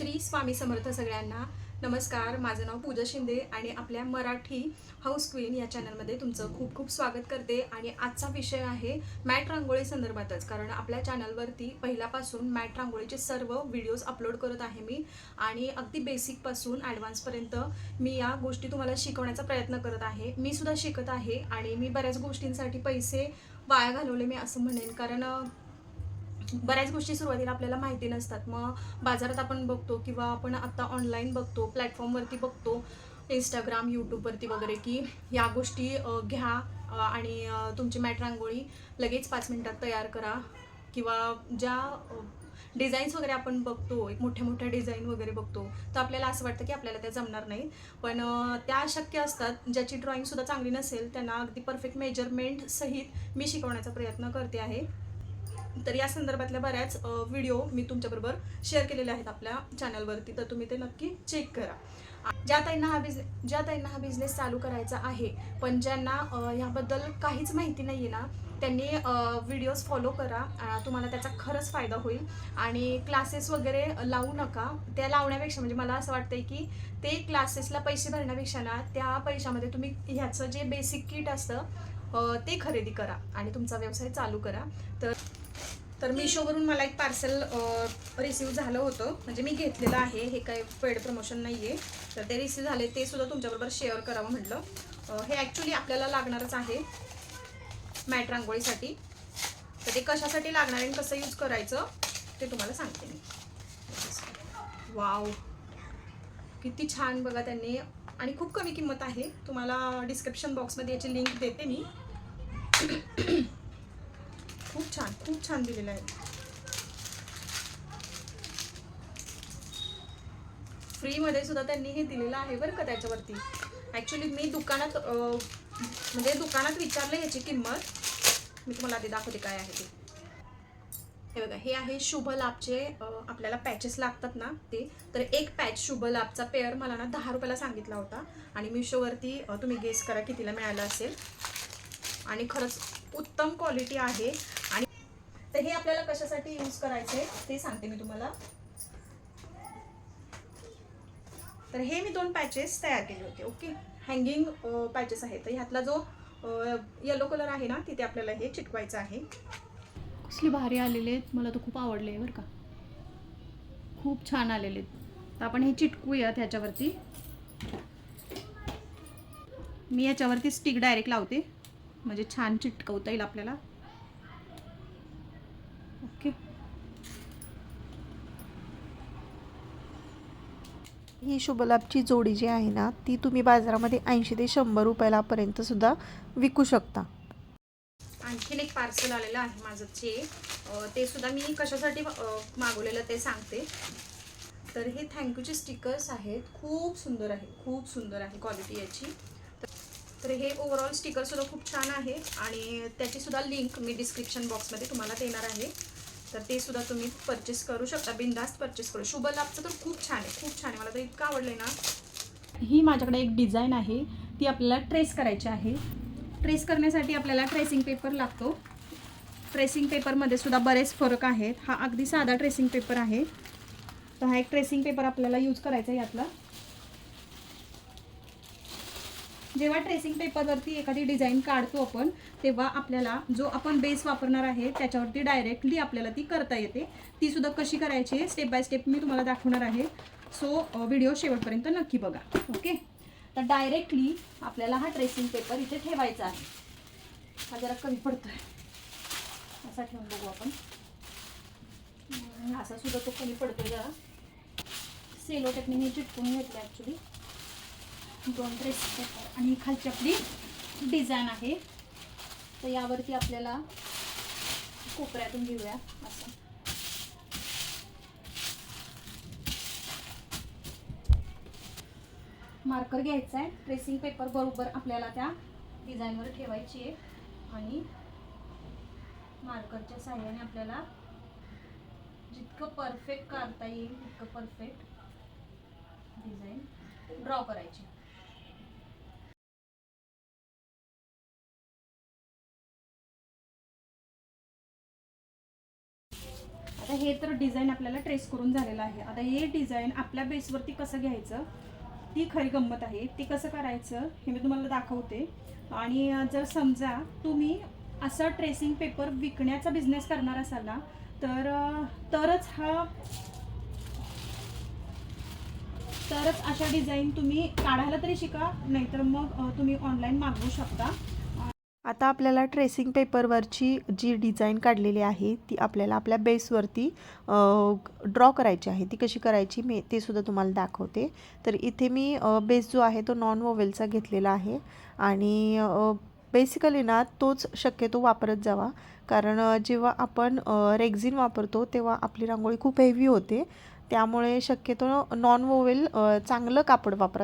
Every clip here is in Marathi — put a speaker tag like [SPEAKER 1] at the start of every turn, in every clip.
[SPEAKER 1] श्री स्वामी समर्थ सगळ्यांना. नमस्कार. माझं नाव पूजा शिंदे आणि आपल्या मराठी हाऊस क्वीन या चॅनलमध्ये तुमचं खूप खूप स्वागत करते. आणि आजचा विषय आहे मॅट रांगोळी संदर्भातच, कारण आपल्या चॅनलवरती पहिल्यापासून मॅट रांगोळीचे सर्व व्हिडिओज अपलोड करत आहे मी. आणि अगदी बेसिकपासून ॲडव्हान्सपर्यंत मी या गोष्टी तुम्हाला शिकवण्याचा प्रयत्न करत आहे. मी सुद्धा शिकत आहे आणि मी बऱ्याच गोष्टींसाठी पैसे वाया घालवले मी असं म्हणेन, कारण बऱ्याच गोष्टी सुरुवातीला आपल्याला माहिती नसतात. मग बाजारात आपण बघतो किंवा आपण आता ऑनलाईन बघतो, प्लॅटफॉर्मवरती बघतो, इंस्टाग्राम यूट्यूबवरती वगैरे, की या गोष्टी घ्या आणि तुमची मॅट रांगोळी लगेच 5 मिनिटात तयार करा. किंवा ज्या डिझाईन्स वगैरे आपण बघतो, एक मोठ्या मोठ्या डिझाईन वगैरे बघतो, तर आपल्याला असं वाटतं की आपल्याला त्या जमणार नाही. पण त्या शक्य असतात. ज्याची ड्रॉइंगसुद्धा चांगली नसेल त्यांना अगदी परफेक्ट मेजरमेंट सहित मी शिकवण्याचा प्रयत्न करते आहे. तर या संदर्भातल्या बऱ्याच व्हिडिओ मी तुमच्याबरोबर शेअर केलेले आहेत आपल्या चॅनलवरती, तर तुम्ही ते नक्की चेक करा. ज्या ताईंना हा बिझनेस चालू करायचा आहे, पण ज्यांना ह्याबद्दल काहीच माहिती नाही आहे ना, त्यांनी व्हिडिओज फॉलो करा. तुम्हाला त्याचा खरंच फायदा होईल. आणि क्लासेस वगैरे लावू नका. त्या लावण्यापेक्षा, म्हणजे मला असं वाटतंय की ते क्लासेसला पैसे भरण्यापेक्षा ना, त्या पैशामध्ये तुम्ही ह्याचं जे बेसिक किट असतं ते खरेदी करा आणि तुमचा व्यवसाय चालू करा. तर मिशोवरून मला एक पार्सल रिसीव झालं होतं, म्हणजे मी घेतलेलं आहे, हे काही पेड प्रमोशन नाही आहे. तर ते रिसीव झाले, ते सुद्धा तुमच्याबरोबर शेअर करावं म्हटलं. हे ॲक्च्युली आपल्याला लागणारच आहे मॅट रांगोळीसाठी. तर ते कशासाठी लागणार आहे, कसं यूज करायचं ते तुम्हाला सांगते मी. वाव, किती छान बघा त्यांनी. आणि खूप कमी किंमत आहे. तुम्हाला डिस्क्रिप्शन बॉक्समध्ये याची लिंक देते मी. खूप छान दिलेलं आहे. फ्रीमध्ये सुद्धा त्यांनी हे दिलेलं आहे बरं का त्याच्यावरती. ॲक्च्युली मी दुकानात दुकानात विचारलं ह्याची किंमत. मी तुम्हाला आधी दाखवते काय आहे ते. हे बघा, हे आहे शुभ लाभचे आपल्याला पॅचेस लागतात ना ते. तर एक पॅच शुभ लाभचा पेअर मला ना 10 रुपयाला सांगितला होता. आणि मिशोवरती तुम्ही गेस करा कितीला मिळालं असेल. आणि खरंच उत्तम क्वालिटी आहे. आणि तर हे आपल्याला कशासाठी यूज करायचे ते सांगते मी तुम्हाला. तर हे मी 2 पॅचेस तयार केले होते. ओके, हँगिंग पॅचेस आहेत. तर ह्यातला जो येलो कलर आहे ना, तिथे आपल्याला हे चिटकवायचं आहे. कसली भारी आलेले आहेत, मला तर खूप आवडले बरं का, खूप छान आलेले आहेत. तर आपण हे चिटकूयात ह्याच्यावरती. मी याच्यावरती स्टिक डायरेक्ट लावते, म्हणजे छान चिटकवता येईल आपल्याला. ओके,
[SPEAKER 2] ही शुभलाभची जोडी जी आहे ना, ती तुम्ही बाजारामध्ये 80 ते 100 रुपयापर्यंत सुद्धा विकू शकता.
[SPEAKER 1] आणखीन एक पार्सल आलेलं आहे माझं ते सुद्धा मी कशासाठी मागवलेलं ते सांगते. तर हे थँक्यूचे स्टिकर्स आहेत. खूप सुंदर आहे क्वालिटी याची. तर हे ओव्हरऑल स्टिकरसुद्धा खूप छान आहे. आणि त्याचीसुद्धा लिंक मी डिस्क्रिप्शन बॉक्समध्ये तुम्हाला देणार आहे. तर ते सुद्धा तुम्ही परचेस करू शकता, बिनधास्त परचेस करू. शुभ लाभचं तर खूप छान आहे. मला तर इतकं आवडलं ना. ही माझ्याकडे एक डिझाईन आहे, ती आपल्याला ट्रेस करायची आहे. ट्रेस करण्यासाठी आपल्याला ट्रेसिंग पेपर लागतो. ट्रेसिंग पेपरमध्ये सुद्धा बरेच फरक आहेत. हा अगदी साधा ट्रेसिंग पेपर आहे. तर हा एक ट्रेसिंग पेपर आपल्याला यूज करायचा आहे यातला. जेव्हा ट्रेसिंग पेपरवरती एखादी डिझाईन काढतो आपण, तेव्हा आपल्याला जो आपण बेस वापरणार आहे त्याच्यावरती डायरेक्टली आपल्याला ती करता येते. ती सुद्धा कशी करायची स्टेप बाय स्टेप मी तुम्हाला दाखवणार आहे. सो व्हिडिओ शेवटपर्यंत नक्की बघा. ओके, तर डायरेक्टली आपल्याला हा ट्रेसिंग पेपर इथे ठेवायचा आहे. हा जरा कमी पडतोय, असा ठेवून बघू आपण. असा सुद्धा तो कमी पडतोय जरा. सेलो टेपने मी चिटकून घेतले ॲक्च्युली 2 ट्रेस पेपर. आणि खालची आपली डिझाईन आहे. तर यावरती आपल्याला कोपऱ्यातून घेऊया असं. मार्कर घ्यायचा आहे. ट्रेसिंग पेपर बरोबर आपल्याला त्या डिझाईनवर ठेवायची आहे. आणि मार्करच्या साहाय्याने आपल्याला जितकं परफेक्ट काढता येईल तितकं परफेक्ट डिझाईन ड्रॉ करायची. आता आता हे तर डिझाईन आपल्याला ट्रेस करून झालेलं आहे. आता हे डिझाईन आपल्या बेसवरती कसं घ्यायचं ती खरी गंमत आहे. ती कसं करायचं हे मी तुम्हाला दाखवते. आणि जर समजा तुम्ही असं ट्रेसिंग पेपर विकण्याचा बिझनेस करणार असाल ना तरच अशा डिझाईन तुम्ही काढायला तरी शिका, नाहीतर मग तुम्ही ऑनलाईन मागवू शकता.
[SPEAKER 2] आता आपल्याला ट्रेसिंग पेपरवरची जी डिझाईन काढलेली आहे ती आपल्याला आपल्या बेसवरती ड्रॉ करायची आहे. ती कशी करायची मी ते सुद्धा तुम्हाला दाखवते. तर इथे मी बेस जो आहे तो नॉन वोवेलचा घेतलेला आहे आणि बेसिकली ना तोच शक्यतो वापरत जावा, कारण जेव्हा आपण रेक्झिन वापरतो तेव्हा आपली रांगोळी खूप हेवी होते. त्यामुळे शक्यतो नॉन वोवेल चांगलं कापड वापरा.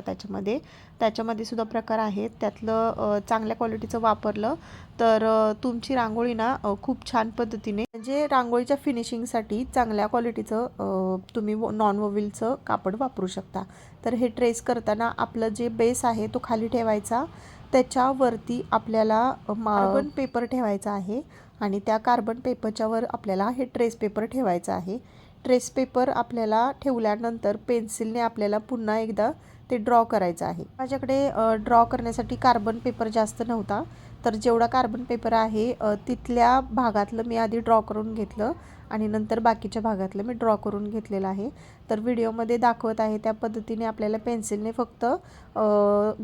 [SPEAKER 2] त्याच्यामध्ये सुद्धा प्रकार आहेत. त्यातलं चांगल्या क्वालिटीचं वापरलं तर तुमची रांगोळी ना खूप छान पद्धतीने, म्हणजे रांगोळीच्या फिनिशिंगसाठी चांगल्या क्वालिटीचं तुम्ही नॉन वोवेलचं कापड वापरू शकता. तर हे ट्रेस करताना आपलं जे बेस आहे तो खाली ठेवायचा, त्याच्यावरती आपल्याला कार्बन पेपर ठेवायचा आहे आणि त्या कार्बन पेपरच्या वर आपल्याला हे ट्रेस पेपर ठेवायचा आहे. ट्रेस पेपर आपल्याला ठेवल्यानंतर पेन्सिलने आपल्याला पुन्हा एकदा ते ड्रॉ करायचं आहे. माझ्याकडे ड्रॉ करण्यासाठी कार्बन पेपर जास्त नव्हता, तर जेवढा कार्बन पेपर आहे तिथल्या भागातलं मी आधी ड्रॉ करून घेतलं आणि नंतर बाकीच्या भागातलं मी ड्रॉ करून घेतलेलं आहे. तर व्हिडिओमध्ये दाखवत आहे त्या पद्धतीने आपल्याला पेन्सिलने फक्त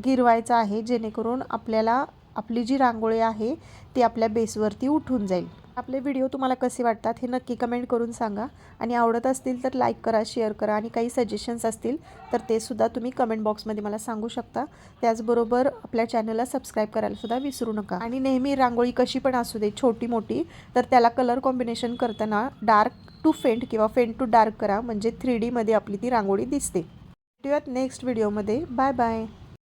[SPEAKER 2] गिरवायचं आहे, जेणेकरून आपल्याला आपली जी रांगोळी आहे ती आपल्या बेसवरती उठून जाईल. आपले व्हिडिओ तुम्हाला कसे वाटतात हे नक्की कमेंट करून सांगा आणि आवडत असतील तर लाईक करा, शेअर करा आणि काही सजेशन्स असतील तर ते सुद्धा तुम्ही कमेंट बॉक्समध्ये मला सांगू शकता. त्याचबरोबर आपल्या चॅनलला सबस्क्राईब करायला सुद्धा विसरू नका. आणि नेहमी रांगोळी कशी पण असू दे, छोटी मोठी, तर त्याला कलर कॉम्बिनेशन करताना डार्क टू फेंट किंवा फेंट टू डार्क करा, म्हणजे 3D मध्ये आपली ती रांगोळी दिसते. भेटूयात नेक्स्ट व्हिडिओमध्ये. Bye bye.